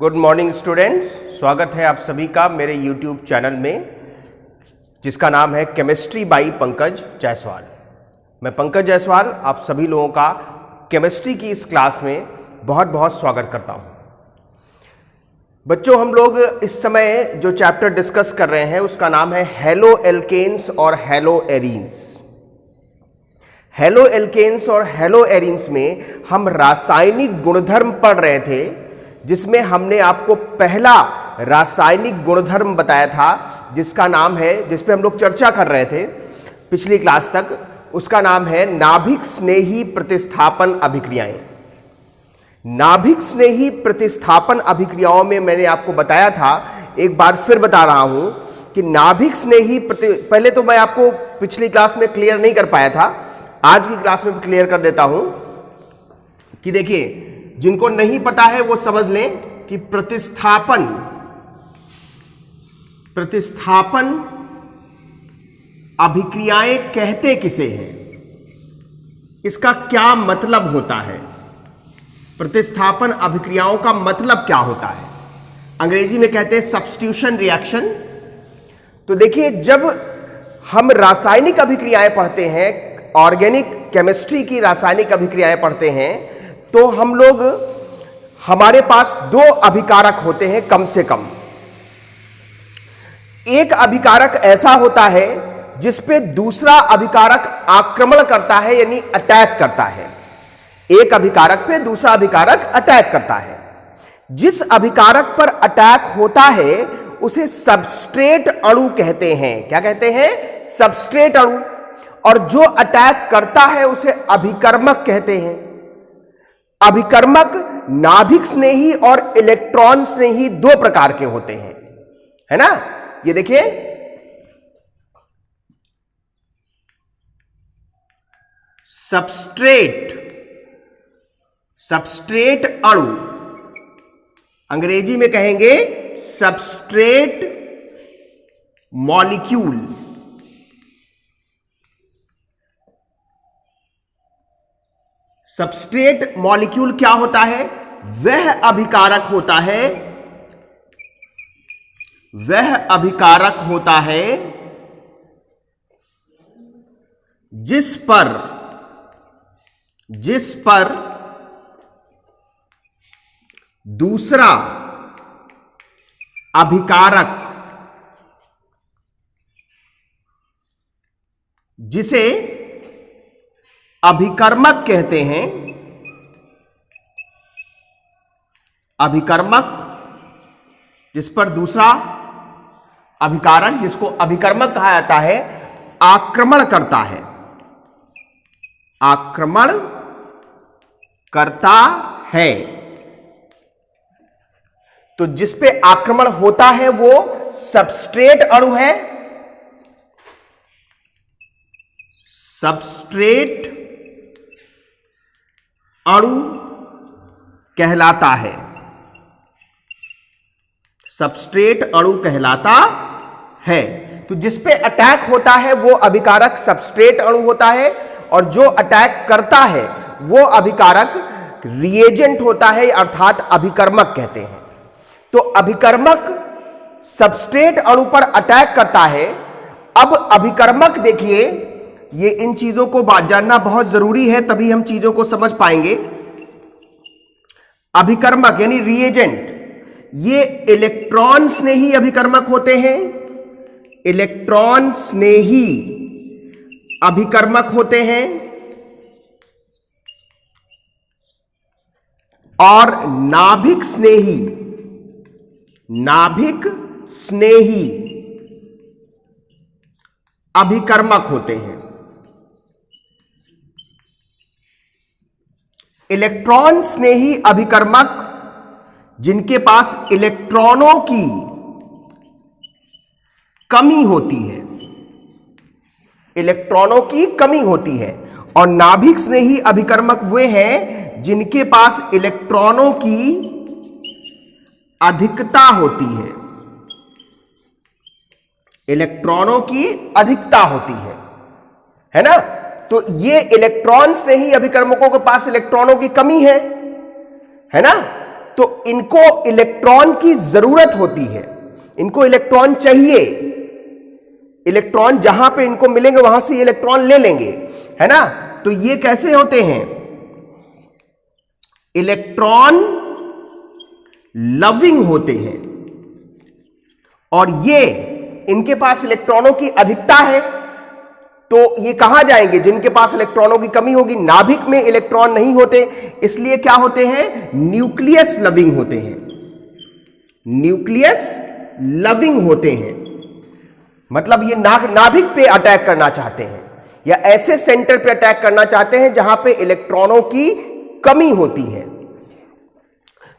Good morning students, स्वागत है आप सभी का मेरे यूट्यूब चैनल में जिसका नाम है केमिस्ट्री बाई पंकज जायसवाल। मैं पंकज जायसवाल आप सभी लोगों का केमिस्ट्री की इस क्लास में बहुत बहुत स्वागत करता हूं। बच्चों, हम लोग इस समय जो चैप्टर डिस्कस कर रहे हैं उसका नाम है हैलो एल्केन्स और हैलो एरीन्स। हैलो एल्केन्स और हैलो एरीन्स में हम रासायनिक गुणधर्म पढ़ रहे थे, जिसमें हमने आपको पहला रासायनिक गुणधर्म बताया था जिसका नाम है, जिस पे हम लोग चर्चा कर रहे थे पिछली क्लास तक, उसका नाम है नाभिक स्नेही प्रतिस्थापन अभिक्रियाएं। नाभिक स्नेही प्रतिस्थापन अभिक्रियाओं में मैंने आपको बताया था, एक बार फिर बता रहा हूं कि नाभिक स्नेही पहले तो मैं आपको पिछली क्लास में क्लियर नहीं कर पाया था, आज की क्लास में क्लियर कर देता हूं कि देखिए, जिनको नहीं पता है वो समझ लें कि प्रतिस्थापन अभिक्रियाएं कहते किसे हैं, इसका क्या मतलब होता है, प्रतिस्थापन अभिक्रियाओं का मतलब क्या होता है। अंग्रेजी में कहते हैं सब्स्टिट्यूशन रिएक्शन। तो देखिए, जब हम रासायनिक अभिक्रियाएं पढ़ते हैं, ऑर्गेनिक केमिस्ट्री की रासायनिक अभिक्रियाएं पढ़ते हैं, तो हम लोग, हमारे पास दो अभिकारक होते हैं कम से कम। एक अभिकारक ऐसा होता है जिस पे दूसरा अभिकारक आक्रमण करता है, यानी अटैक करता है। एक अभिकारक पे दूसरा अभिकारक अटैक करता है। जिस अभिकारक पर अटैक होता है उसे सबस्ट्रेट अणु कहते हैं। क्या कहते हैं? सबस्ट्रेट अणु। और जो अटैक करता है उसे अभिकर्मक कहते हैं। अभिकर्मक नाभिक स्नेही और इलेक्ट्रॉन स्नेही दो प्रकार के होते हैं, है ना। ये देखिए, सबस्ट्रेट अणु, अंग्रेजी में कहेंगे सबस्ट्रेट मॉलिक्यूल। सबस्ट्रेट मॉलिक्यूल क्या होता है? वह अभिकारक होता है जिस पर दूसरा अभिकारक, जिसे अभिकर्मक कहते हैं, अभिकर्मक, जिस पर दूसरा अभिकारक, जिसको अभिकर्मक कहा जाता है, आक्रमण करता है, आक्रमण करता है। तो जिस पे आक्रमण होता है वो सबस्ट्रेट अणु है। सबस्ट्रेट अणु कहलाता है। सबस्ट्रेट अणु कहलाता है। तो जिस पे अटैक होता है वो अभिकारक सबस्ट्रेट अणु होता है, और जो अटैक करता है वो अभिकारक रिएजेंट होता है, अर्थात अभिकर्मक कहते हैं। तो अभिकर्मक सबस्ट्रेट अणु पर अटैक करता है। अब अभिकर्मक, देखिए, ये इन चीजों को जानना बहुत जरूरी है, तभी हम चीजों को समझ पाएंगे। अभिकर्मक यानी रिएजेंट, ये इलेक्ट्रॉन स्नेही अभिकर्मक होते हैं। इलेक्ट्रॉन स्नेही अभिकर्मक होते हैं, और नाभिक स्नेही अभिकर्मक होते हैं। इलेक्ट्रॉन स्नेही अभिकर्मक जिनके पास इलेक्ट्रॉनों की कमी होती है, इलेक्ट्रॉनों की कमी होती है, और नाभिक स्नेही अभिकर्मक वे हैं जिनके पास इलेक्ट्रॉनों की अधिकता होती है। इलेक्ट्रॉनों की अधिकता होती है ना। तो ये इलेक्ट्रॉन स्नेही अभिकर्मकों के पास इलेक्ट्रॉनों की कमी है ना। तो इनको इलेक्ट्रॉन की जरूरत होती है, इनको इलेक्ट्रॉन चाहिए। इलेक्ट्रॉन जहां पे इनको मिलेंगे वहां से इलेक्ट्रॉन ले लेंगे, है ना। तो ये कैसे होते हैं? इलेक्ट्रॉन लविंग होते हैं, और ये इनके पास इलेक्ट्रॉनों की अधिकता है। तो ये कहां जाएंगे? जिनके पास इलेक्ट्रॉनों की कमी होगी, नाभिक में इलेक्ट्रॉन नहीं होते, इसलिए क्या होते हैं? न्यूक्लियस लविंग होते हैं। न्यूक्लियस लविंग होते हैं, मतलब ये नाभिक पे अटैक करना चाहते हैं, या ऐसे सेंटर पे अटैक करना चाहते हैं जहां पे इलेक्ट्रॉनों की कमी होती है।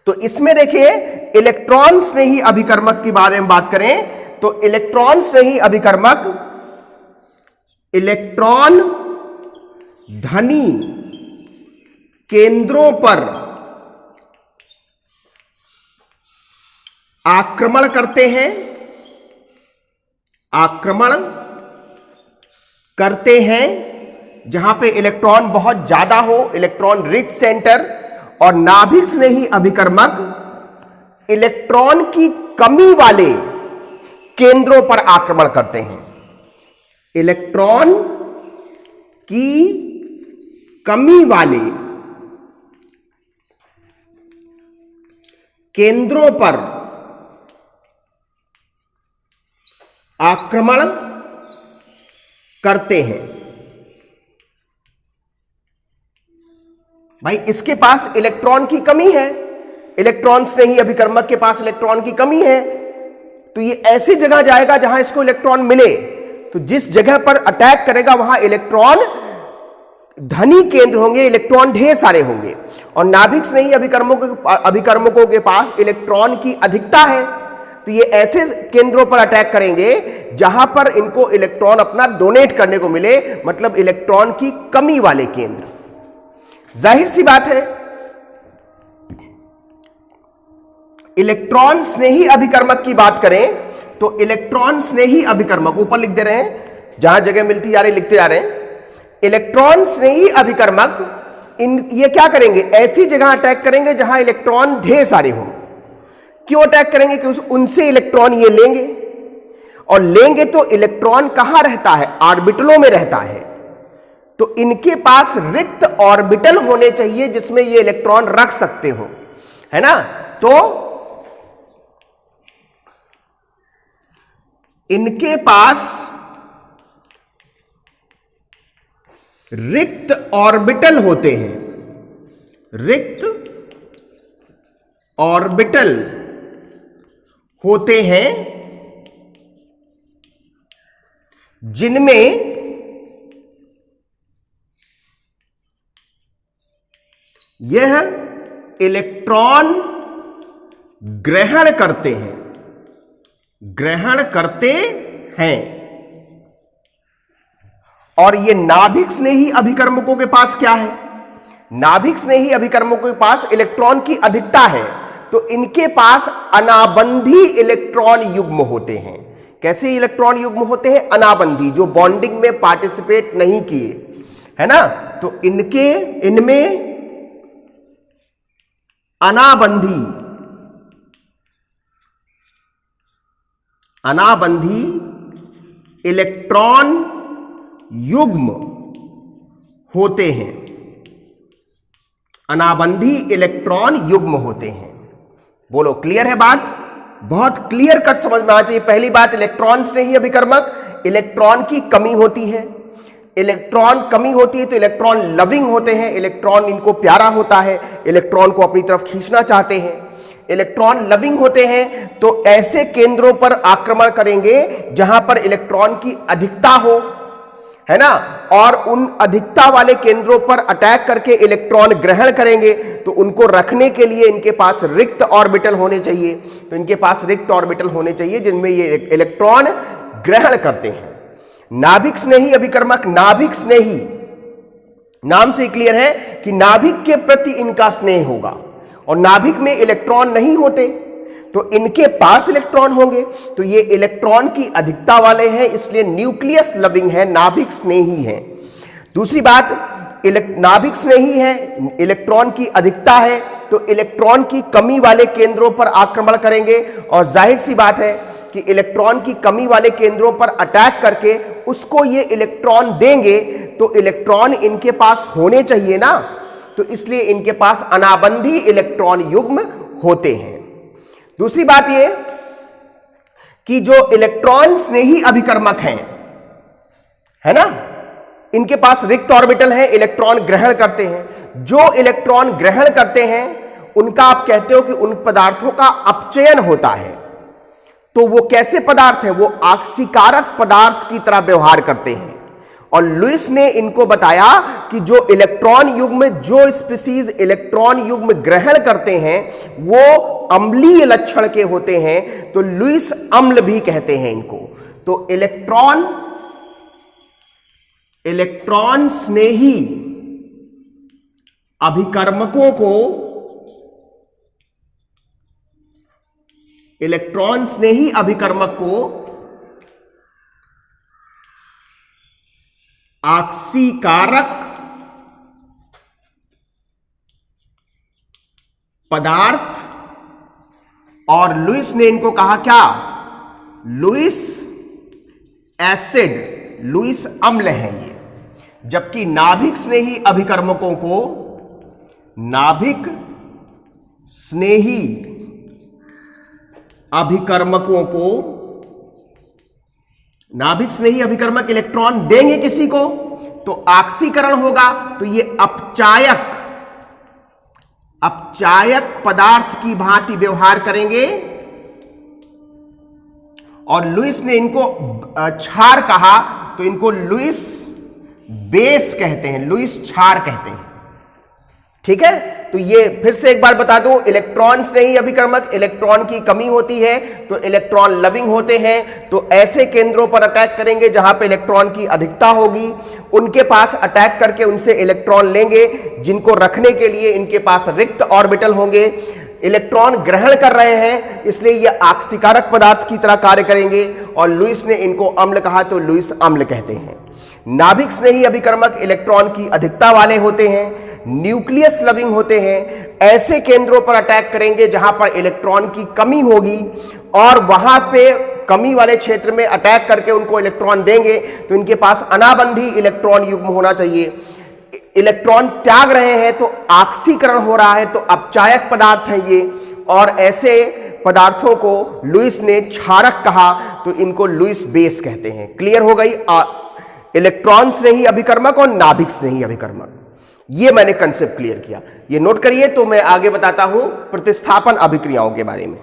तो इसमें देखिए, इलेक्ट्रॉन स्नेही अभिकर्मक के बारे में बात करें तो इलेक्ट्रॉन स्नेही अभिकर्मक इलेक्ट्रॉन धनी केंद्रों पर आक्रमण करते हैं, जहां पे इलेक्ट्रॉन बहुत ज्यादा हो, इलेक्ट्रॉन रिच सेंटर। और नाभिक स्नेही अभिकर्मक इलेक्ट्रॉन की कमी वाले केंद्रों पर आक्रमण करते हैं। इलेक्ट्रॉन की कमी वाले केंद्रों पर आक्रमण करते हैं। भाई, इसके पास इलेक्ट्रॉन की कमी है, इलेक्ट्रॉन स्नेही अभिकर्मक के पास इलेक्ट्रॉन की कमी है, तो ये ऐसी जगह जाएगा जहां इसको इलेक्ट्रॉन मिले। तो जिस जगह पर अटैक करेगा वहां इलेक्ट्रॉन धनी केंद्र होंगे, इलेक्ट्रॉन ढेर सारे होंगे। और नाभिक स्नेही अभिकर्मकों के पास इलेक्ट्रॉन की अधिकता है, तो ये ऐसे केंद्रों पर अटैक करेंगे जहां पर इनको इलेक्ट्रॉन अपना डोनेट करने को मिले, मतलब इलेक्ट्रॉन की कमी वाले केंद्र। जाहिर सी बात है, इलेक्ट्रॉन स्नेही अभिकर्मक की बात करें तो इलेक्ट्रॉन स्नेही अभिकर्मक, ऊपर लिख दे रहे हैं, जहां जगह मिलती जा रही लिखते जा रहे हैं। इलेक्ट्रॉन स्नेही अभिकर्मक ये क्या करेंगे? ऐसी जगह अटैक करेंगे जहां इलेक्ट्रॉन ढेर सारे हों। क्यों अटैक करेंगे? कि उनसे इलेक्ट्रॉन ये लेंगे, और लेंगे तो इलेक्ट्रॉन कहां रहता है? ऑर्बिटलों में रहता है। तो इनके पास रिक्त ऑर्बिटल होने चाहिए जिसमें ये इलेक्ट्रॉन रख सकते हो, है ना। तो इनके पास रिक्त ऑर्बिटल होते हैं, रिक्त ऑर्बिटल होते हैं जिनमें यह इलेक्ट्रॉन ग्रहण करते हैं, और ये नाभिक स्नेही अभिकर्मकों के पास क्या है? नाभिक स्नेही अभिकर्मकों के पास इलेक्ट्रॉन की अधिकता है, तो इनके पास अनाबंधी इलेक्ट्रॉन युग्म होते हैं। कैसे इलेक्ट्रॉन युग्म होते हैं? अनाबंधी, जो बॉन्डिंग में पार्टिसिपेट नहीं किए, है ना। तो इनमें अनाबंधी इलेक्ट्रॉन युग्म होते हैं, अनाबंधी इलेक्ट्रॉन युग्म होते हैं। बोलो, क्लियर है बात? बहुत क्लियर कट समझ में आना चाहिए। पहली बात, इलेक्ट्रॉन स्नेही अभिकर्मक, इलेक्ट्रॉन की कमी होती है। इलेक्ट्रॉन कमी होती है तो इलेक्ट्रॉन लविंग होते हैं, इलेक्ट्रॉन इनको प्यारा होता है, इलेक्ट्रॉन को अपनी तरफ खींचना चाहते हैं। इलेक्ट्रॉन लविंग होते हैं तो ऐसे केंद्रों पर आक्रमण करेंगे जहां पर इलेक्ट्रॉन की अधिकता हो, है ना, और उन अधिकता वाले केंद्रों पर अटैक करके इलेक्ट्रॉन ग्रहण करेंगे। तो उनको रखने के लिए इनके पास रिक्त ऑर्बिटल होने चाहिए, तो इनके पास रिक्त ऑर्बिटल होने चाहिए जिनमें ये इलेक्ट्रॉन ग्रहण करते हैं। नाभिक स्नेही अभिकर्मक, नाभिक स्नेही नाम से क्लियर है कि नाभिक के प्रति इनका स्नेह होगा, और नाभिक में इलेक्ट्रॉन नहीं होते तो इनके पास इलेक्ट्रॉन होंगे, तो ये इलेक्ट्रॉन की अधिकता वाले हैं, इसलिए न्यूक्लियस लविंग है, नाभिक स्नेही है। दूसरी बात, नाभिक स्नेही है, इलेक्ट्रॉन की अधिकता है, तो इलेक्ट्रॉन की कमी वाले केंद्रों पर आक्रमण करेंगे और जाहिर सी बात है कि इलेक्ट्रॉन की कमी वाले केंद्रों पर अटैक करके उसको ये इलेक्ट्रॉन देंगे, तो इलेक्ट्रॉन इनके पास होने चाहिए ना, तो इसलिए इनके पास अनाबंधी इलेक्ट्रॉन युग्म होते हैं। दूसरी बात ये कि जो इलेक्ट्रॉन स्नेही अभिकर्मक हैं, है ना, इनके पास रिक्त ऑर्बिटल है, इलेक्ट्रॉन ग्रहण करते हैं। जो इलेक्ट्रॉन ग्रहण करते हैं उनका आप कहते हो कि उन पदार्थों का अपचयन होता है। तो वो कैसे पदार्थ है? वो आक्सीकारक पदार्थ की तरह व्यवहार करते हैं। और लुईस ने इनको बताया कि जो इलेक्ट्रॉन युग्म, जो स्पीसीज इलेक्ट्रॉन युग्म ग्रहण करते हैं वो अम्लीय लक्षण के होते हैं, तो लुईस अम्ल भी कहते हैं इनको। तो इलेक्ट्रॉन स्नेही अभिकर्मकों को, इलेक्ट्रॉन स्नेही अभिकर्मक को आक्सीकारक पदार्थ, और लुईस ने इनको कहा क्या? लुईस एसिड, लुईस अम्ल है ये। जबकि नाभिक स्नेही अभिकर्मकों को, नाभिक स्नेही अभिकर्मकों को, नाभिक स्नेही अभिकर्मक इलेक्ट्रॉन देंगे किसी को तो ऑक्सीकरण होगा, तो ये अपचायक पदार्थ की भांति व्यवहार करेंगे। और लुईस ने इनको क्षार कहा, तो इनको लुईस बेस कहते हैं, लुईस क्षार कहते हैं। ठीक है, तो ये फिर से एक बार बता दूं, इलेक्ट्रॉन स्नेही अभिकर्मक, इलेक्ट्रॉन की कमी होती है तो इलेक्ट्रॉन लविंग होते हैं, तो ऐसे केंद्रों पर अटैक करेंगे जहां पे इलेक्ट्रॉन की अधिकता होगी, उनके पास अटैक करके उनसे इलेक्ट्रॉन लेंगे, जिनको रखने के लिए इनके पास रिक्त ऑर्बिटल होंगे। इलेक्ट्रॉन ग्रहण कर रहे हैं इसलिए ये आक्सीकारक पदार्थ की तरह कार्य करेंगे, और लुईस ने इनको अम्ल कहा तो लुईस अम्ल कहते हैं। नाभिक स्नेही अभिकर्मक इलेक्ट्रॉन की अधिकता वाले होते हैं, न्यूक्लियस लविंग होते हैं, ऐसे केंद्रों पर अटैक करेंगे जहां पर इलेक्ट्रॉन की कमी होगी, और वहां पे कमी वाले क्षेत्र में अटैक करके उनको इलेक्ट्रॉन देंगे, तो इनके पास अनाबंधी इलेक्ट्रॉन युग्म होना चाहिए। इलेक्ट्रॉन त्याग रहे हैं तो ऑक्सीकरण हो रहा है, तो अपचायक पदार्थ है ये, और ऐसे पदार्थों को लुईस ने क्षारक कहा, तो इनको लुईस बेस कहते हैं। क्लियर हो गई? इलेक्ट्रॉन स्नेही अभिकर्मक और नाभिक स्नेही अभिकर्मक, ये मैंने कंसेप्ट क्लियर किया, ये नोट करिए। तो मैं आगे बताता हूं प्रतिस्थापन अभिक्रियाओं के बारे में।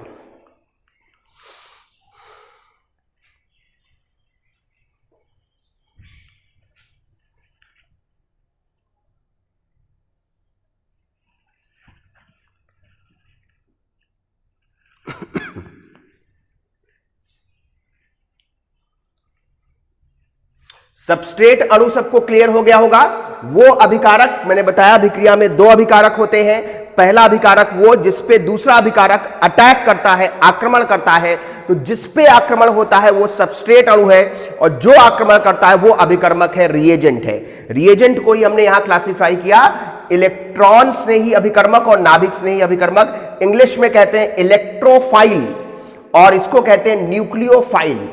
सबस्ट्रेट अणु सबको क्लियर हो गया होगा। वो अभिकारक मैंने बताया, अभिक्रिया में दो अभिकारक होते हैं। पहला अभिकारक वो जिस पे दूसरा अभिकारक अटैक करता है, आक्रमण करता है, तो जिस पे आक्रमण होता है वो सबस्ट्रेट अणु है, और जो आक्रमण करता है वो अभिकर्मक है, रिएजेंट है। रिएजेंट को ही हमने यहां क्लासिफाई किया, इलेक्ट्रॉन स्नेही अभिकर्मक और नाभिक स्नेही अभिकर्मक। इंग्लिश में कहते हैं इलेक्ट्रोफाइल, और इसको कहते हैं न्यूक्लियोफाइल।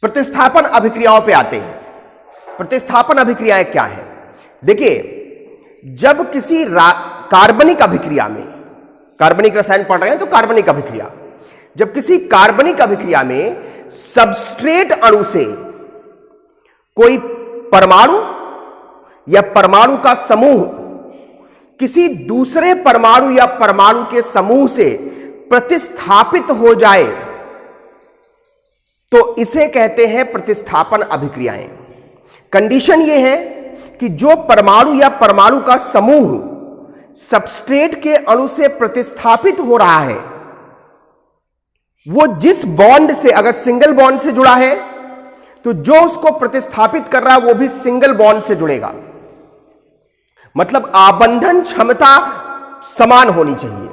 प्रतिस्थापन अभिक्रियाओं पे आते हैं। प्रतिस्थापन अभिक्रियाएं क्या है? देखिए, जब किसी कार्बनिक अभिक्रिया में, कार्बनिक रसायन पढ़ रहे हैं तो कार्बनिक अभिक्रिया, जब किसी कार्बनिक अभिक्रिया में सबस्ट्रेट अणु से कोई परमाणु या परमाणु का समूह किसी दूसरे परमाणु या परमाणु के समूह से प्रतिस्थापित हो जाए तो इसे कहते हैं प्रतिस्थापन अभिक्रियाएं। कंडीशन यह है कि जो परमाणु या परमाणु का समूह सबस्ट्रेट के अणु से प्रतिस्थापित हो रहा है वो जिस बॉन्ड से, अगर सिंगल बॉन्ड से जुड़ा है तो जो उसको प्रतिस्थापित कर रहा है वो भी सिंगल बॉन्ड से जुड़ेगा। मतलब आबंधन क्षमता समान होनी चाहिए,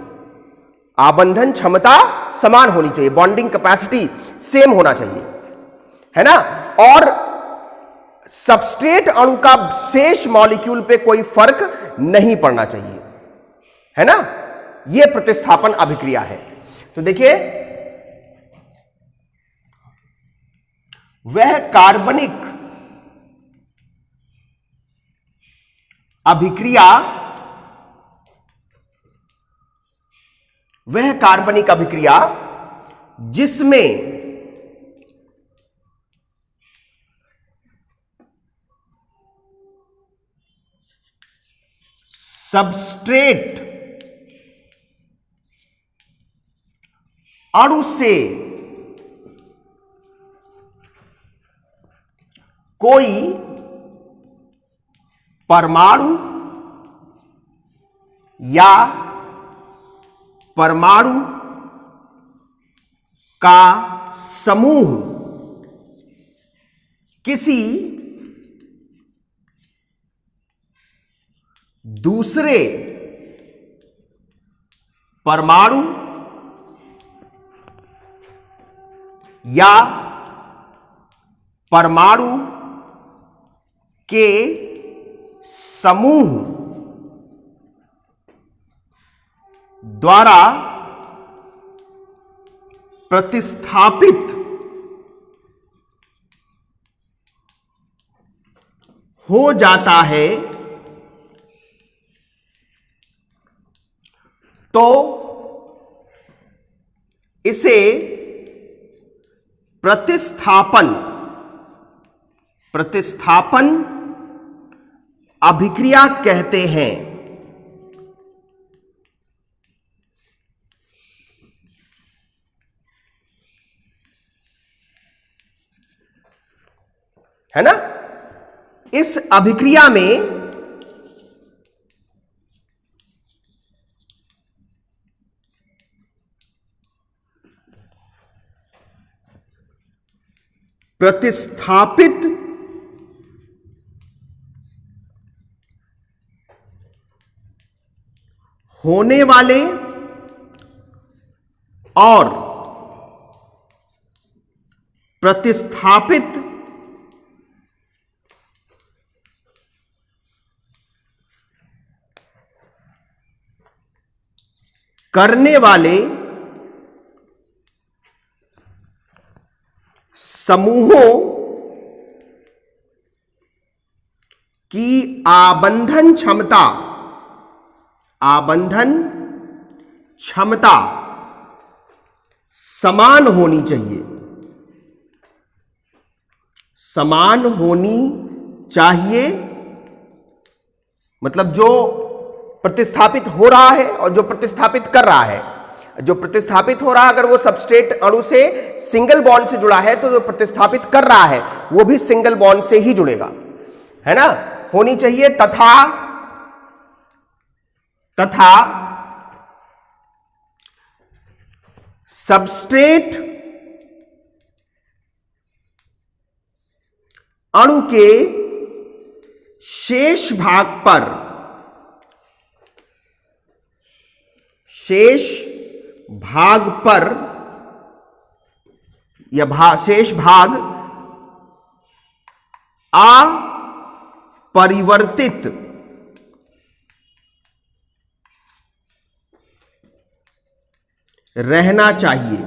आबंधन क्षमता समान होनी चाहिए, बॉन्डिंग कैपेसिटी सेम होना चाहिए, है ना। और सबस्ट्रेट अणु का शेष मॉलिक्यूल पे कोई फर्क नहीं पड़ना चाहिए, है ना। यह प्रतिस्थापन अभिक्रिया है। तो देखिए, वह कार्बनिक अभिक्रिया, वह कार्बनिक अभिक्रिया जिसमें सबस्ट्रेट अणु से कोई परमाणु या परमाणु का समूह किसी दूसरे परमाणु या परमाणु के समूह द्वारा प्रतिस्थापित हो जाता है तो इसे प्रतिस्थापन अभिक्रिया कहते हैं। है ना। इस अभिक्रिया में प्रतिस्थापित होने वाले और प्रतिस्थापित करने वाले समूहों की आबंधन क्षमता समान होनी चाहिए, समान होनी चाहिए। मतलब जो प्रतिस्थापित हो रहा है और जो प्रतिस्थापित कर रहा है, जो प्रतिस्थापित हो रहा है अगर वो सबस्ट्रेट अणु से सिंगल बॉन्ड से जुड़ा है तो जो प्रतिस्थापित कर रहा है वो भी सिंगल बॉन्ड से ही जुड़ेगा, है ना। होनी चाहिए तथा सबस्ट्रेट अणु के शेष भाग पर या शेष भाग अपरिवर्तित रहना चाहिए।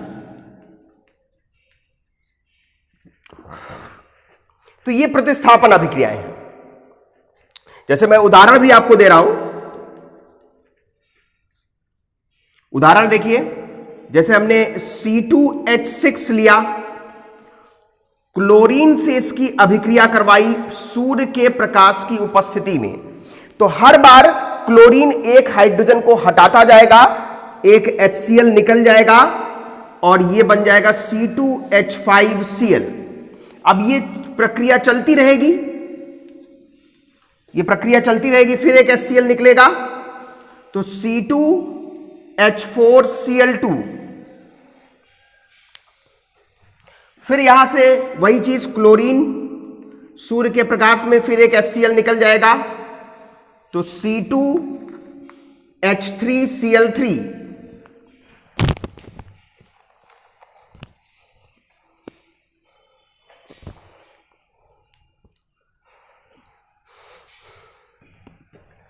तो ये प्रतिस्थापन अभिक्रियाएं हैं। जैसे मैं उदाहरण भी आपको दे रहा हूं, उदाहरण देखिए, जैसे हमने C2H6 लिया, क्लोरीन से इसकी अभिक्रिया करवाई सूर्य के प्रकाश की उपस्थिति में, तो हर बार क्लोरीन एक हाइड्रोजन को हटाता जाएगा, एक HCl निकल जाएगा और ये बन जाएगा C2H5Cl। अब ये प्रक्रिया चलती रहेगी, ये प्रक्रिया चलती रहेगी, फिर एक HCl निकलेगा तो C2H4Cl2, फिर यहां से वही चीज क्लोरीन सूर्य के प्रकाश में, फिर एक HCl निकल जाएगा तो C2H3Cl3।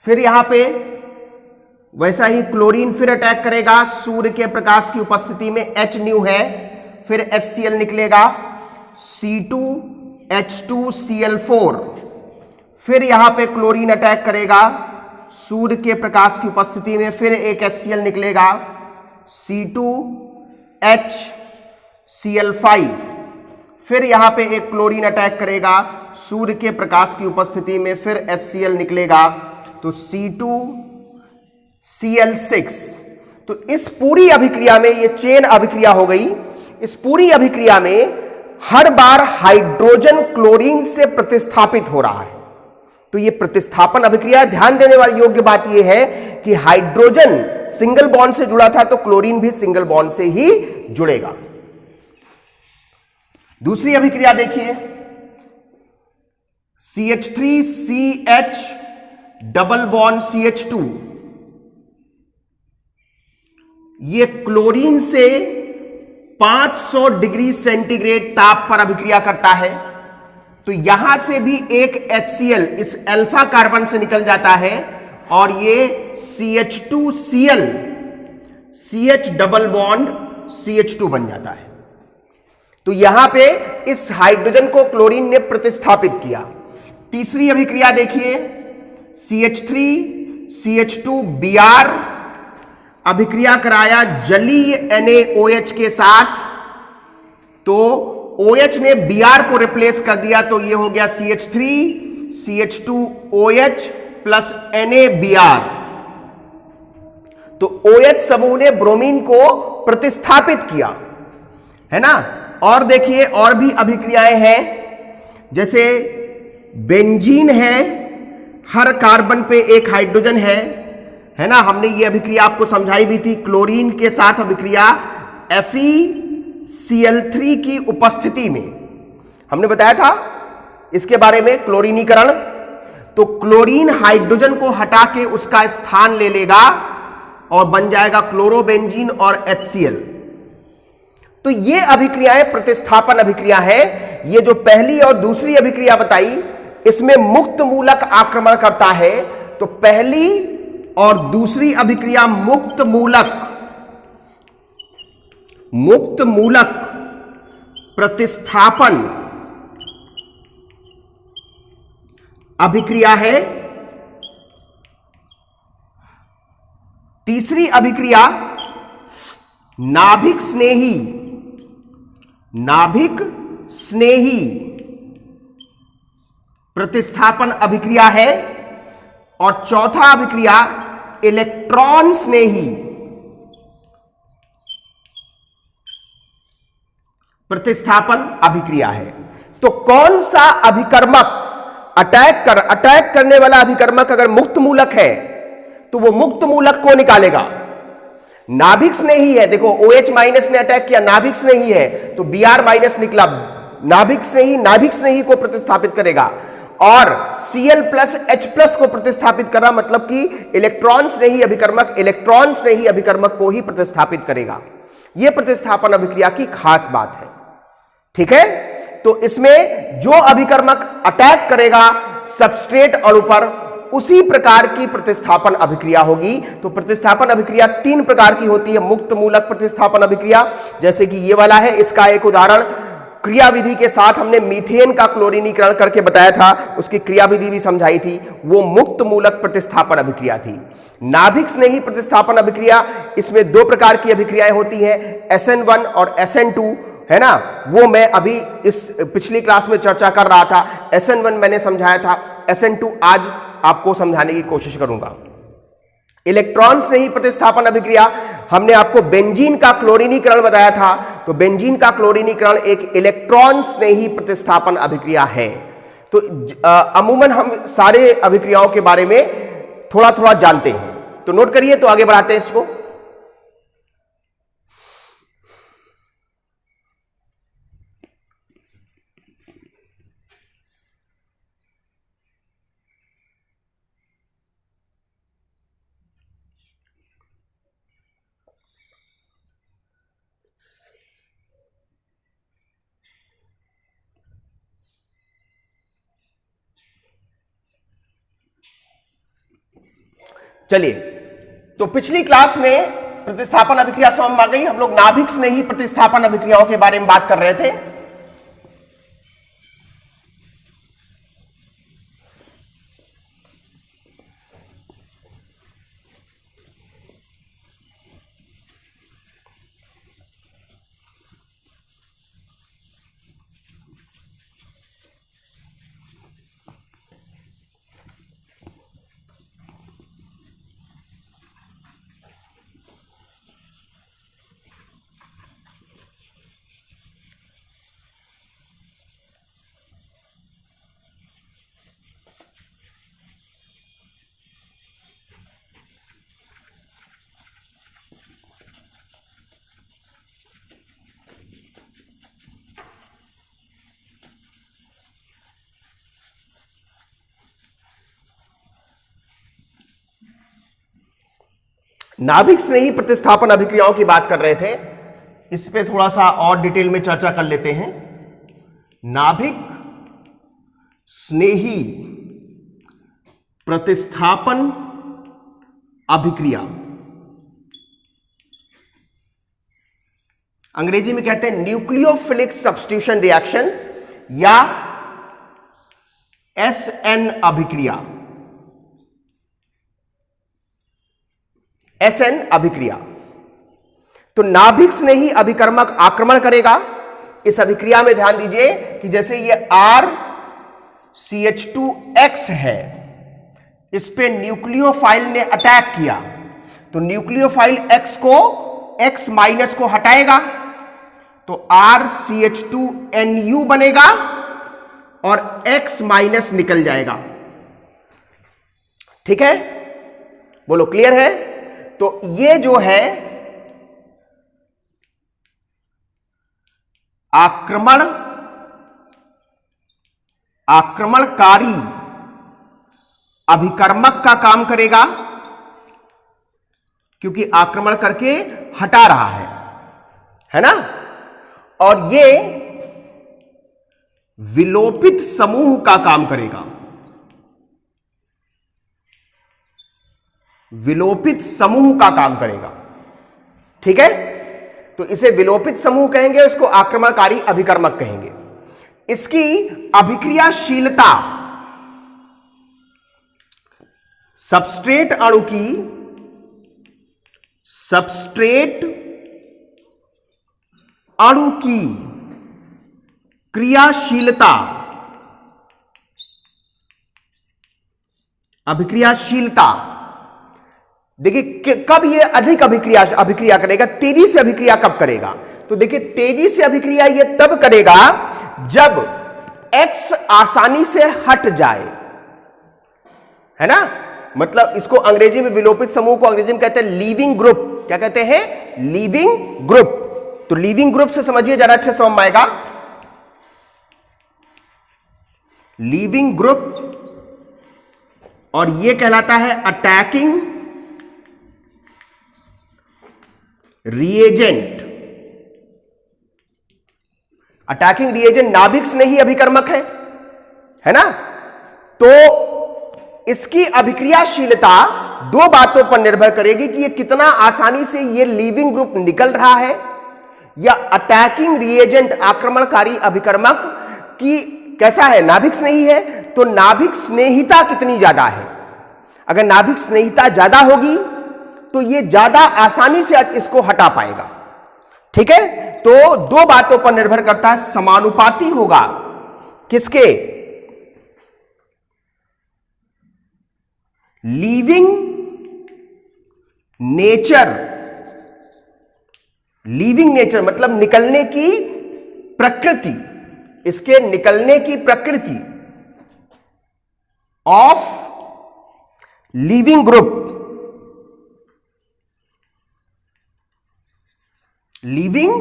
फिर यहां पे वैसा ही क्लोरीन फिर अटैक करेगा सूर्य के प्रकाश की उपस्थिति में, H न्यू है, फिर HCl निकलेगा C2H2Cl4। फिर यहां पे क्लोरीन अटैक करेगा सूर्य के प्रकाश की उपस्थिति में, फिर एक HCl निकलेगा C2HCl5। फिर यहां पे एक क्लोरीन अटैक करेगा सूर्य के प्रकाश की उपस्थिति में, फिर HCl निकलेगा तो C2Cl6। तो इस पूरी अभिक्रिया में, ये चेन अभिक्रिया हो गई, इस पूरी अभिक्रिया में हर बार हाइड्रोजन क्लोरीन से प्रतिस्थापित हो रहा है। तो ये प्रतिस्थापन अभिक्रिया, ध्यान देने वाली योग्य बात यह है कि हाइड्रोजन सिंगल बॉन्ड से जुड़ा था तो क्लोरीन भी सिंगल बॉन्ड से ही जुड़ेगा। दूसरी अभिक्रिया देखिए, CH3CH डबल बॉन्ड CH2, ये क्लोरीन से 500 डिग्री सेंटीग्रेड ताप पर अभिक्रिया करता है, तो यहां से भी एक HCl इस अल्फा कार्बन से निकल जाता है और ये CH2Cl CH double bond CH2 बन जाता है। तो यहां पे इस हाइड्रोजन को क्लोरीन ने प्रतिस्थापित किया। तीसरी अभिक्रिया देखिए, CH3CH2Br अभिक्रिया कराया जलीय NaOH के साथ, तो OH ने Br को रिप्लेस कर दिया, तो ये हो गया CH3CH2OH प्लस NaBr। तो OH समूह ने ब्रोमीन को प्रतिस्थापित किया, है ना। और देखिए और भी अभिक्रियाएं हैं, जैसे बेंजीन है, हर कार्बन पे एक हाइड्रोजन है ना। हमने ये अभिक्रिया आपको समझाई भी थी, क्लोरीन के साथ अभिक्रिया FeCl3 की उपस्थिति में हमने बताया था इसके बारे में, क्लोरीनीकरण। तो क्लोरीन हाइड्रोजन को हटा के उसका स्थान ले लेगा और बन जाएगा क्लोरोबेंजीन और HCl। तो ये अभिक्रियाएं प्रतिस्थापन अभिक्रिया है। ये जो पहली और दूसरी अभिक्रिया बताई, इसमें मुक्त मूलक आक्रमण करता है, तो पहली और दूसरी अभिक्रिया मुक्त मूलक प्रतिस्थापन अभिक्रिया है। तीसरी अभिक्रिया नाभिक स्नेही प्रतिस्थापन अभिक्रिया है। और चौथा अभिक्रिया इलेक्ट्रॉन स्नेही प्रतिस्थापन अभिक्रिया है। तो कौन सा अभिकर्मक अटैक करने वाला अभिकर्मक अगर मुक्त मूलक है तो वो मुक्त मूलक को निकालेगा। नाभिक स्नेही है, देखो OH माइनस ने अटैक किया, नाभिक स्नेही है तो Br माइनस निकला, नाभिक स्नेही को प्रतिस्थापित करेगा। और Cl प्लस H प्लस को प्रतिस्थापित करना मतलब कि इलेक्ट्रॉन स्नेही अभिकर्मक को ही प्रतिस्थापित करेगा। यह प्रतिस्थापन अभिक्रिया की खास बात है, ठीक है। तो इसमें जो अभिकर्मक अटैक करेगा सबस्ट्रेट अणु पर, उसी प्रकार की प्रतिस्थापन अभिक्रिया होगी। तो प्रतिस्थापन अभिक्रिया 3 प्रकार की होती है। मुक्त मूलक प्रतिस्थापन अभिक्रिया, जैसे कि ये वाला है, इसका एक उदाहरण क्रियाविधि के साथ हमने मीथेन का क्लोरीनीकरण करके बताया था, उसकी क्रियाविधि भी समझाई थी, वो मुक्त मूलक प्रतिस्थापन अभिक्रिया थी। नाभिक स्नेही प्रतिस्थापन अभिक्रिया, इसमें दो प्रकार की अभिक्रियाएं होती हैं, SN1 और SN2, है ना। वो मैं अभी इस पिछली क्लास में चर्चा कर रहा था। SN1 मैंने समझाया था, SN2 आज आपको समझाने की कोशिश करूंगा। इलेक्ट्रॉन स्नेही प्रतिस्थापन अभिक्रिया, हमने आपको बेंजीन का क्लोरीनीकरण बताया था, तो बेंजीन का क्लोरीनीकरण एक इलेक्ट्रॉन स्नेही प्रतिस्थापन अभिक्रिया है। तो अमूमन हम सारे अभिक्रियाओं के बारे में थोड़ा थोड़ा जानते हैं, तो नोट करिए। तो आगे बढ़ाते हैं इसको। चलिए, तो पिछली क्लास में प्रतिस्थापन अभिक्रिया समझ में आ गई। हम लोग नाभिक स्नेही प्रतिस्थापन अभिक्रियाओं के बारे में बात कर रहे थे। नाभिक स्नेही प्रतिस्थापन अभिक्रियाओं की बात कर रहे थे, इस पे थोड़ा सा और डिटेल में चर्चा कर लेते हैं। नाभिक स्नेही प्रतिस्थापन अभिक्रिया, अंग्रेजी में कहते हैं न्यूक्लियोफिलिक सब्स्टिट्यूशन रिएक्शन या SN अभिक्रिया। SN अभिक्रिया, तो नाभिक स्नेही अभिकर्मक आक्रमण करेगा। इस अभिक्रिया में ध्यान दीजिए कि जैसे ये RCH2X है, इस पे न्यूक्लियोफाइल ने अटैक किया, तो न्यूक्लियोफाइल X को X माइनस को हटाएगा, तो RCH2NU बनेगा और X माइनस निकल जाएगा। ठीक है, बोलो क्लियर है। तो ये जो है आक्रमणकारी अभिकर्मक का काम करेगा, क्योंकि आक्रमण करके हटा रहा है ना। और ये विलोपित समूह का काम करेगा, विलोपित समूह का काम करेगा। ठीक है, तो इसे विलोपित समूह कहेंगे, इसको आक्रमणकारी अभिकर्मक कहेंगे। इसकी अभिक्रियाशीलता सबस्ट्रेट अणु की क्रियाशीलता, अभिक्रियाशीलता, देखिए कब ये अधिक अभिक्रिया करेगा, तेजी से अभिक्रिया कब करेगा। तो देखिए तेजी से अभिक्रिया ये तब करेगा जब X आसानी से हट जाए, है ना। मतलब इसको अंग्रेजी में विलोपित समूह को अंग्रेजी में कहते हैं लीविंग ग्रुप। क्या कहते हैं? Leaving group. तो लीविंग ग्रुप से समझिए, जरा अच्छे समझ में आएगा। लीविंग ग्रुप, और ये कहलाता है अटैकिंग रिएजेंट। अटैकिंग रिएजेंट नाभिक स्नेही अभिकर्मक है ना। तो इसकी अभिक्रियाशीलता दो बातों पर निर्भर करेगी कि ये कितना आसानी से ये लीविंग ग्रुप निकल रहा है, या अटैकिंग रिएजेंट, आक्रमणकारी अभिकर्मक की कैसा है, नाभिक स्नेही है, तो नाभिक स्नेहिता कितनी ज्यादा है। अगर नाभिक स्नेहिता ज्यादा होगी तो ये ज्यादा आसानी से इसको हटा पाएगा। ठीक है, तो दो बातों पर निर्भर करता है, समानुपाती होगा किसके, लीविंग नेचर, लीविंग नेचर मतलब निकलने की प्रकृति, इसके निकलने की प्रकृति of leaving group, leaving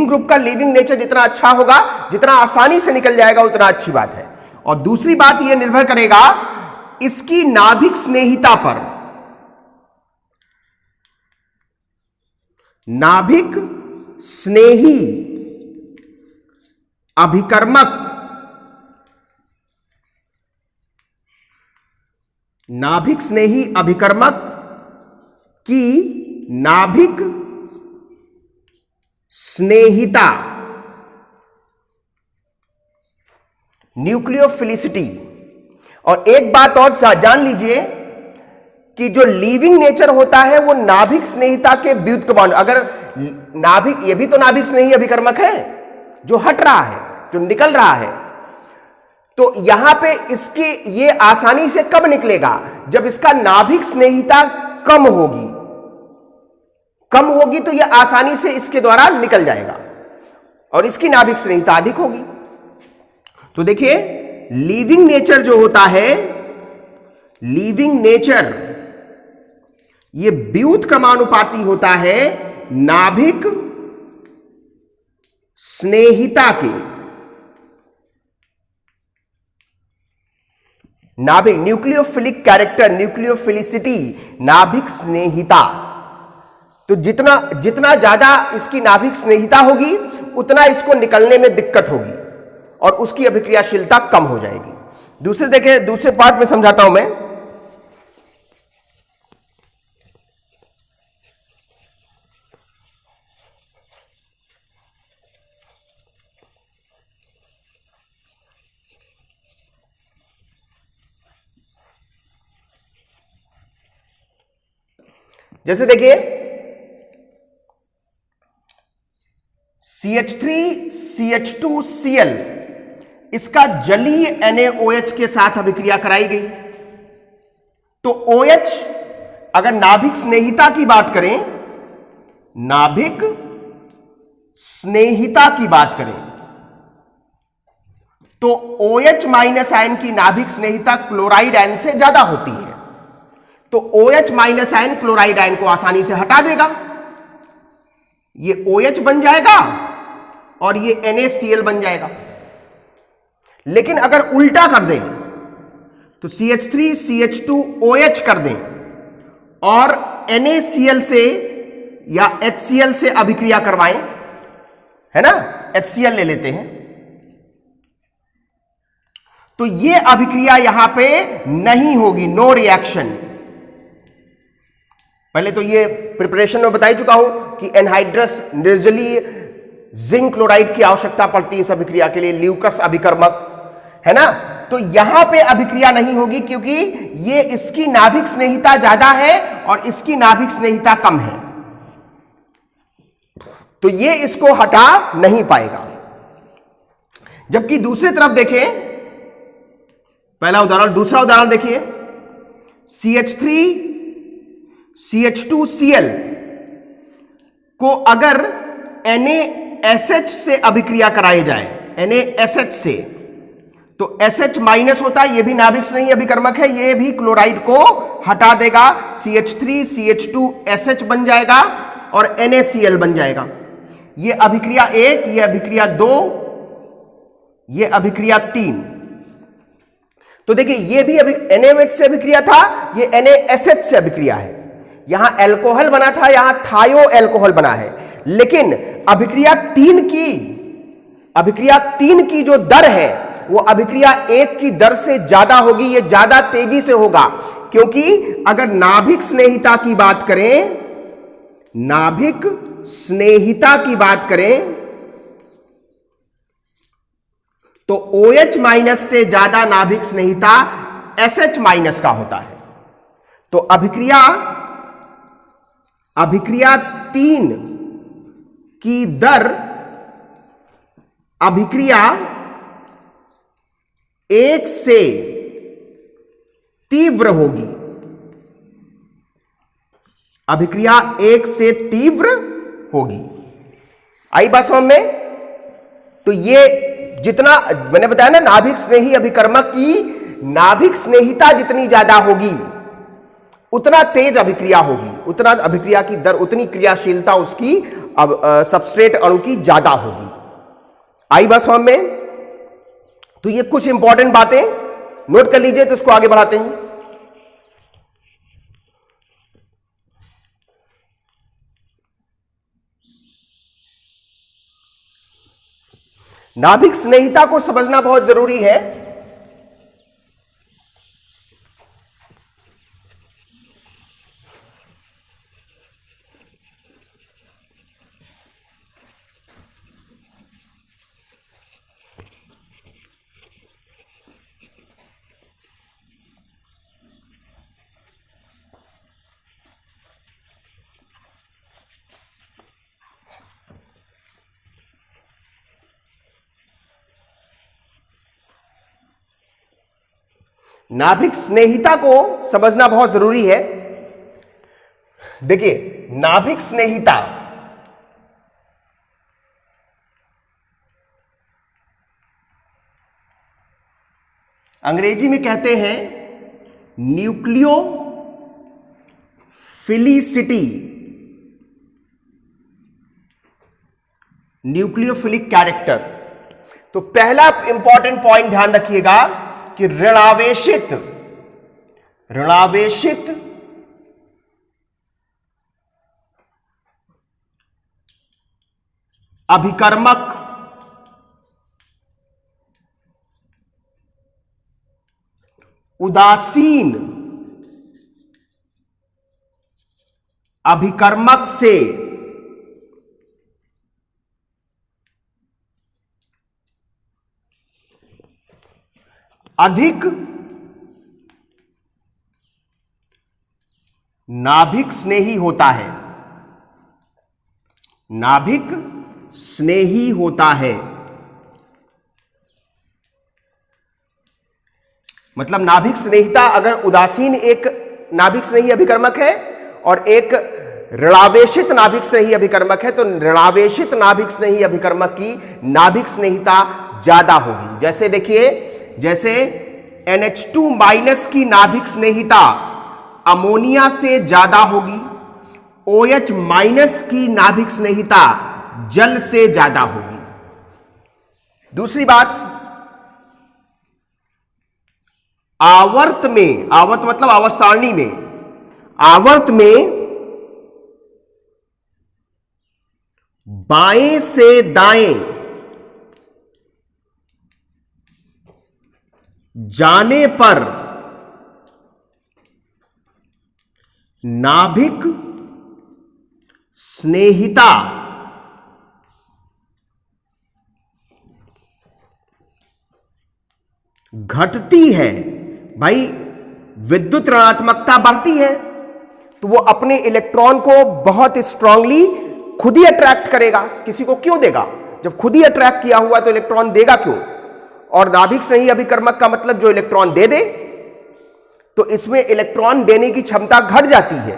group का लीविंग नेचर जितना अच्छा होगा, जितना आसानी से निकल जाएगा उतना अच्छी बात है। और दूसरी बात यह निर्भर करेगा इसकी नाभिक स्नेहिता पर, नाभिक स्नेही अभिकर्मक, नाभिक स्नेही अभिकर्मक की नाभिक स्नेहिता, न्यूक्लियोफिलिसिटी। और एक बात और जान लीजिए कि जो लीविंग नेचर होता है वो नाभिक स्नेहिता के व्युत्क्रमानु, अगर नाभिक, ये भी तो नाभिक स्नेही अभिकर्मक है जो हट रहा है, जो निकल रहा है, तो यहां पे इसकी ये आसानी से कब निकलेगा, जब इसका नाभिक स्नेहिता कम होगी, कम होगी तो यह आसानी से इसके द्वारा निकल जाएगा, और इसकी नाभिक स्नेहिता अधिक होगी। तो देखिए लीविंग नेचर जो होता है, लीविंग नेचर ये व्युत्क्रमानुपाती होता है नाभिक स्नेहिता के, नाभिक न्यूक्लियोफिलिक कैरेक्टर, न्यूक्लियोफिलिसिटी, नाभिक स्नेहिता। तो जितना जितना ज्यादा इसकी नाभिक स्नेहिता होगी उतना इसको निकलने में दिक्कत होगी और उसकी अभिक्रियाशीलता कम हो जाएगी। दूसरे पार्ट में समझाता हूं मैं। जैसे देखिए CH3CH2Cl इसका जलीय NaOH के साथ अभिक्रिया कराई गई, तो OH अगर नाभिक स्नेहिता की बात करें, नाभिक स्नेहिता की बात करें तो OH माइनस आयन की नाभिक स्नेहिता क्लोराइड आयन से ज्यादा होती है, तो OH minus ion chloride ion को आसानी से हटा देगा, ये OH बन जाएगा और ये NaCl बन जाएगा। लेकिन अगर उल्टा कर दें तो CH3CH2OH कर दें और NaCl से या HCl से अभिक्रिया करवाएं, है ना, HCl ले लेते हैं, तो ये अभिक्रिया यहां पे नहीं होगी, नो रिएक्शन। पहले तो ये प्रिपरेशन में बता ही चुका हूं कि एनहाइड्रस निर्जलीय जिंक क्लोराइड की आवश्यकता पड़ती है इस अभिक्रिया के लिए, ल्यूकस अभिकर्मक, है ना। तो यहां पे अभिक्रिया नहीं होगी क्योंकि ये इसकी नाभिक स्नेहिता ज्यादा है और इसकी नाभिक स्नेहिता कम है, तो ये इसको हटा नहीं पाएगा। जबकि दूसरी तरफ देखें, पहला उदाहरण, दूसरा उदाहरण देखिए, CH3CH2Cl को अगर NaSH से अभिक्रिया कराई जाए, NaSH से, तो SH माइनस होता है, ये भी नाभिक स्नेही अभिकर्मक है, ये भी क्लोराइड को हटा देगा, CH3CH2SH बन जाएगा और NaCl बन जाएगा। ये अभिक्रिया 1, ये अभिक्रिया 2, ये अभिक्रिया 3। तो देखिए ये भी अभी NaOH से अभिक्रिया था, ये NaSH से अभिक्रिया है, यहां एल्कोहल बना था, यहां थायो एल्कोहल बना है, लेकिन अभिक्रिया 3 की जो दर है वो अभिक्रिया 1 की दर से ज्यादा होगी, ये ज्यादा तेजी से होगा, क्योंकि अगर नाभिक स्नेहिता की बात करें, नाभिक स्नेहिता की बात करें तो OH माइनस से ज्यादा नाभिक स्नेहिता SH माइनस का होता है। तो अभिक्रिया 3 की दर अभिक्रिया 1 से तीव्र होगी। अभिक्रिया 1 से तीव्र होगी। आई बात समझ में? तो ये जितना मैंने बताया ना, नाभिक स्नेही अभिकर्मक की नाभिक स्नेहिता जितनी ज्यादा होगी उतना तेज अभिक्रिया होगी, उतना अभिक्रिया की दर, उतनी क्रियाशीलता उसकी अब सबस्ट्रेट अणु की ज्यादा होगी। आई बात समझ में? तो ये कुछ इंपॉर्टेंट बातें नोट कर लीजिए, तो इसको आगे बढ़ाते हैं। नाभिक स्नेहिता को समझना बहुत जरूरी है। नाभिक स्नेहिता को समझना बहुत जरूरी है। देखिए, नाभिक स्नेहिता अंग्रेजी में कहते हैं न्यूक्लियोफिलिक कैरेक्टर। तो पहला इंपॉर्टेंट पॉइंट ध्यान रखिएगा कि ऋणावेशित अभिकर्मक उदासीन अभिकर्मक से अधिक नाभिक स्नेही होता है। नाभिक स्नेही होता है मतलब नाभिक स्नेहिता, अगर उदासीन एक नाभिक स्नेही अभिकर्मक है और एक ऋणावेशित नाभिक स्नेही अभिकर्मक है, तो ऋणावेशित नाभिक स्नेही अभिकर्मक की नाभिक स्नेहिता ज्यादा होगी। जैसे देखिए, जैसे NH2 माइनस की नाभिक स्नेहिता अमोनिया से ज्यादा होगी, OH माइनस की नाभिक स्नेहिता जल से ज्यादा होगी। दूसरी बात, आवर्त मतलब आवर्त सारणी में, आवर्त में बाएं से दाएं जाने पर नाभिक स्नेहिता घटती है। भाई, विद्युत ऋणात्मकता बढ़ती है तो वो अपने इलेक्ट्रॉन को बहुत स्ट्रांगली खुद ही अट्रैक्ट करेगा। किसी को क्यों देगा? जब खुद ही अट्रैक्ट किया हुआ तो इलेक्ट्रॉन देगा क्यों? और नाभिक स्नेही अभिकर्मक का मतलब जो इलेक्ट्रॉन दे दे, तो इसमें इलेक्ट्रॉन देने की क्षमता घट जाती है,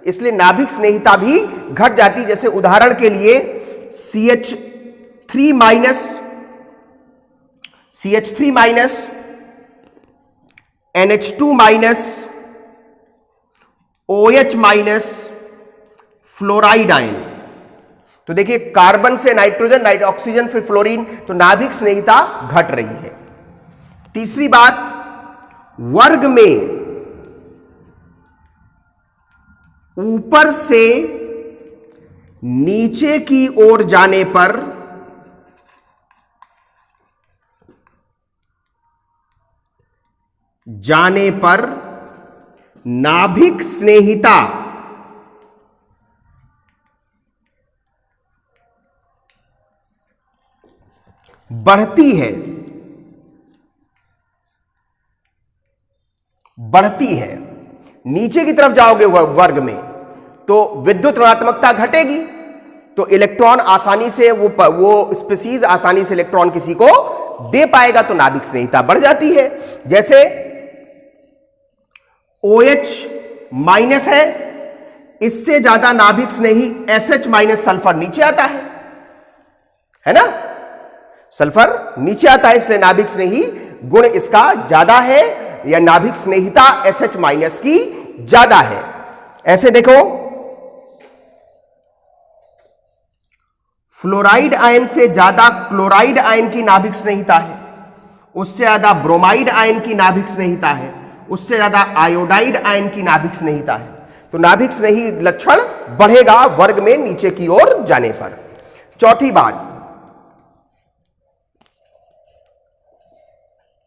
इसलिए नाभिक स्नेहिता भी घट जाती। जैसे उदाहरण के लिए CH3 minus NH2 minus OH minus fluoride ion. तो देखिए, कार्बन से नाइट्रोजन, ऑक्सीजन, फिर फ्लोरीन, तो नाभिक स्नेहिता घट रही है। तीसरी बात, वर्ग में ऊपर से नीचे की ओर जाने पर नाभिक स्नेहिता बढ़ती है, बढ़ती है, नीचे की तरफ जाओगे वर्ग में तो विद्युत ऋणात्मकता घटेगी, तो इलेक्ट्रॉन आसानी से वो स्पीसीज आसानी से इलेक्ट्रॉन किसी को दे पाएगा, तो नाभिक स्नेहिता बढ़ जाती है। जैसे OH माइनस है, इससे ज्यादा नाभिक स्नेही SH माइनस सल्फर नीचे आता है ना, सल्फर नीचे आता है, इसलिए नाभिक स्नेही गुण इसका ज्यादा है, या नाभिक स्नेहिता SH माइनस की ज्यादा है। ऐसे देखो, फ्लोराइड आयन से ज्यादा क्लोराइड आयन की नाभिक स्नेहिता है, उससे ज्यादा ब्रोमाइड आयन की नाभिक स्नेहिता है, उससे ज्यादा आयोडाइड आयन की नाभिक स्नेहिता है। तो नाभिक स्नेही लक्षण बढ़ेगा वर्ग में नीचे की ओर जाने पर। चौथी बात,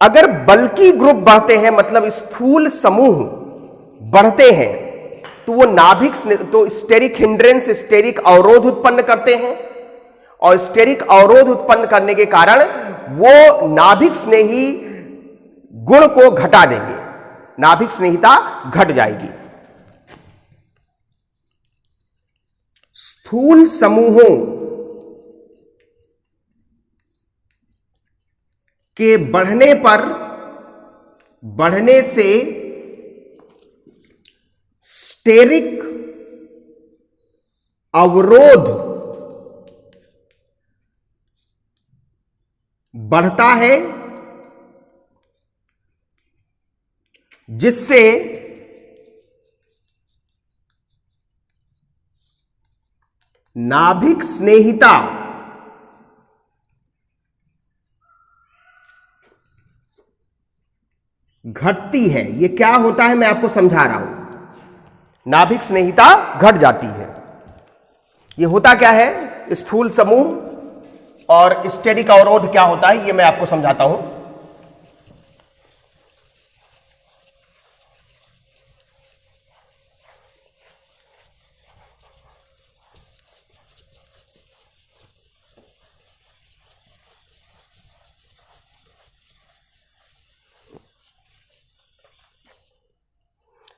अगर बल्की ग्रुप बढ़ते हैं, मतलब स्थूल समूह बढ़ते हैं, तो वो नाभिक तो स्टेरिक हिंड्रेंस, स्टेरिक अवरोध उत्पन्न करते हैं, और स्टेरिक अवरोध उत्पन्न करने के कारण वो नाभिक स्नेही गुण को घटा देंगे, नाभिक स्नेहिता घट जाएगी। स्थूल समूहों के बढ़ने से स्टेरिक अवरोध बढ़ता है, जिससे नाभिक स्नेहिता घटती है। ये क्या होता है मैं आपको समझा रहा हूं, नाभिक स्नेहिता घट जाती है। ये होता क्या है, स्थूल समूह और स्टेरिक अवरोध क्या होता है, ये मैं आपको समझाता हूं।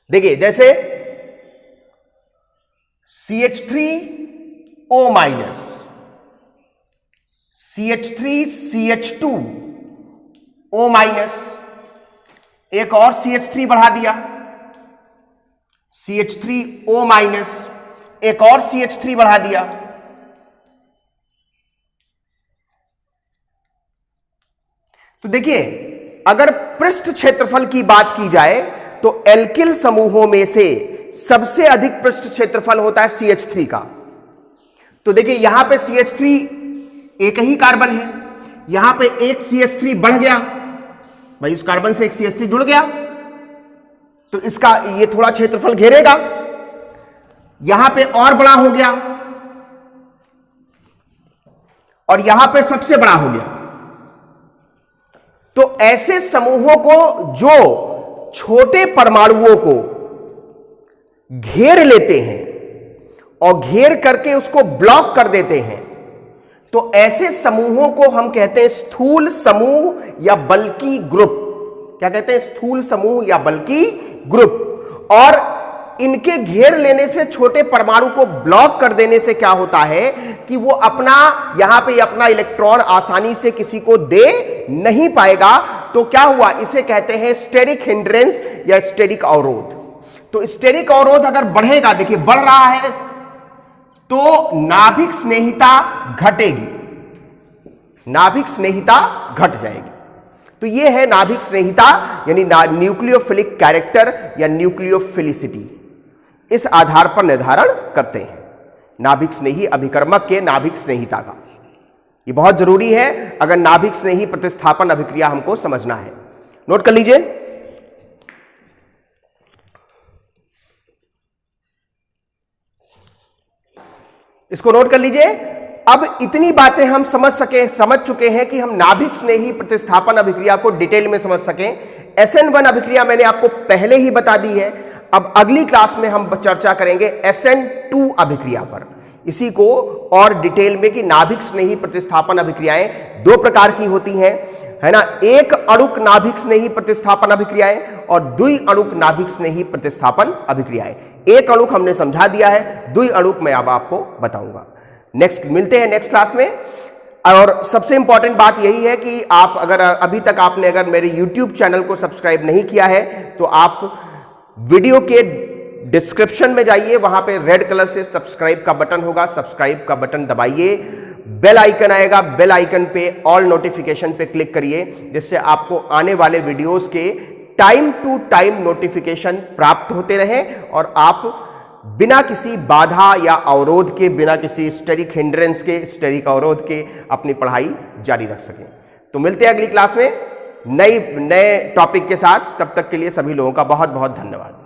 देखिए, जैसे CH3O माइनस, CH3CH2O माइनस, एक और CH3 बढ़ा दिया, CH3O माइनस, एक और CH3 बढ़ा दिया। तो देखिए, अगर पृष्ठ क्षेत्रफल की बात की जाए तो एल्किल समूहों में से सबसे अधिक पृष्ठ क्षेत्रफल होता है CH3 का। तो देखिए, यहां पे CH3 एक ही कार्बन है, यहां पे एक CH3 बढ़ गया, भाई उस कार्बन से एक CH3 जुड़ गया, तो इसका ये थोड़ा क्षेत्रफल घेरेगा, यहां पे और बड़ा हो गया, और यहां पे सबसे बड़ा हो गया। तो ऐसे समूहों को जो छोटे परमाणुओं को घेर लेते हैं और घेर करके उसको ब्लॉक कर देते हैं, तो ऐसे समूहों को हम कहते हैं स्थूल समूह या बल्की ग्रुप। क्या कहते हैं, स्थूल समूह या बल्की ग्रुप। और इनके घेर लेने से, छोटे परमाणु को ब्लॉक कर देने से क्या होता है कि वो अपना यहां पे अपना इलेक्ट्रॉन आसानी से किसी को दे नहीं पाएगा। तो क्या हुआ, इसे कहते हैं स्टेरिक हिंड्रेंस या स्टेरिक अवरोध। तो स्टेरिक अवरोध अगर बढ़ेगा, देखिए बढ़ रहा है, तो नाभिक स्नेहिता घटेगी, नाभिक स्नेहिता घट जाएगी। तो यह है नाभिक स्नेहिता यानी न्यूक्लियोफिलिक कैरेक्टर या न्यूक्लियोफिलिसिटी। इस आधार पर निर्धारण करते हैं नाभिक स्नेही अभिकर्मक के नाभिक स्नेहिता का। यह बहुत जरूरी है अगर नाभिक स्नेही प्रतिस्थापन अभिक्रिया हमको समझना है। नोट कर लीजिए। इसको नोट कर लीजिए। अब इतनी बातें हम समझ चुके हैं कि हम नाभिक स्नेही प्रतिस्थापन अभिक्रिया को डिटेल में समझ सकें। SN1 अभिक्रिया मैंने आपको पहले ही बता दी है। अब अगली क्लास में हम चर्चा करेंगे SN2 अभिक्रिया पर। इसी को और डिटेल में कि नाभिक स्नेही प्रतिस्थापन अभिक्रियाएं दो प्रकार की होती हैं, है ना, एक अणुक नाभिक स्नेही प्रतिस्थापन अभिक्रियाएं और द्वि अणुक नाभिक स्नेही प्रतिस्थापन अभिक्रियाएं। एक अणुक हमने समझा दिया है, द्वि अणुक मैं अब आपको बताऊंगा। नेक्स्ट मिलते हैं नेक्स्ट क्लास में। और सबसे इंपॉर्टेंट बात यही है कि आप अगर अभी तक आपने अगर मेरे YouTube चैनल को सब्सक्राइब नहीं किया है तो आप वीडियो के डिस्क्रिप्शन में जाइए, वहां पे रेड कलर से सब्सक्राइब का बटन होगा, सब्सक्राइब का बटन दबाइए, बेल आइकन आएगा, बेल आइकन पे ऑल नोटिफिकेशन पे क्लिक करिए, जिससे आपको आने वाले वीडियोस के टाइम टू टाइम नोटिफिकेशन प्राप्त होते रहें और आप बिना किसी बाधा या अवरोध के, बिना किसी स्टेरिक हिंड्रेंस के, स्टेरिक अवरोध के अपनी पढ़ाई जारी रख सकें। तो मिलते हैं अगली क्लास में नए टॉपिक के साथ। तब तक के लिए सभी लोगों का बहुत बहुत धन्यवाद।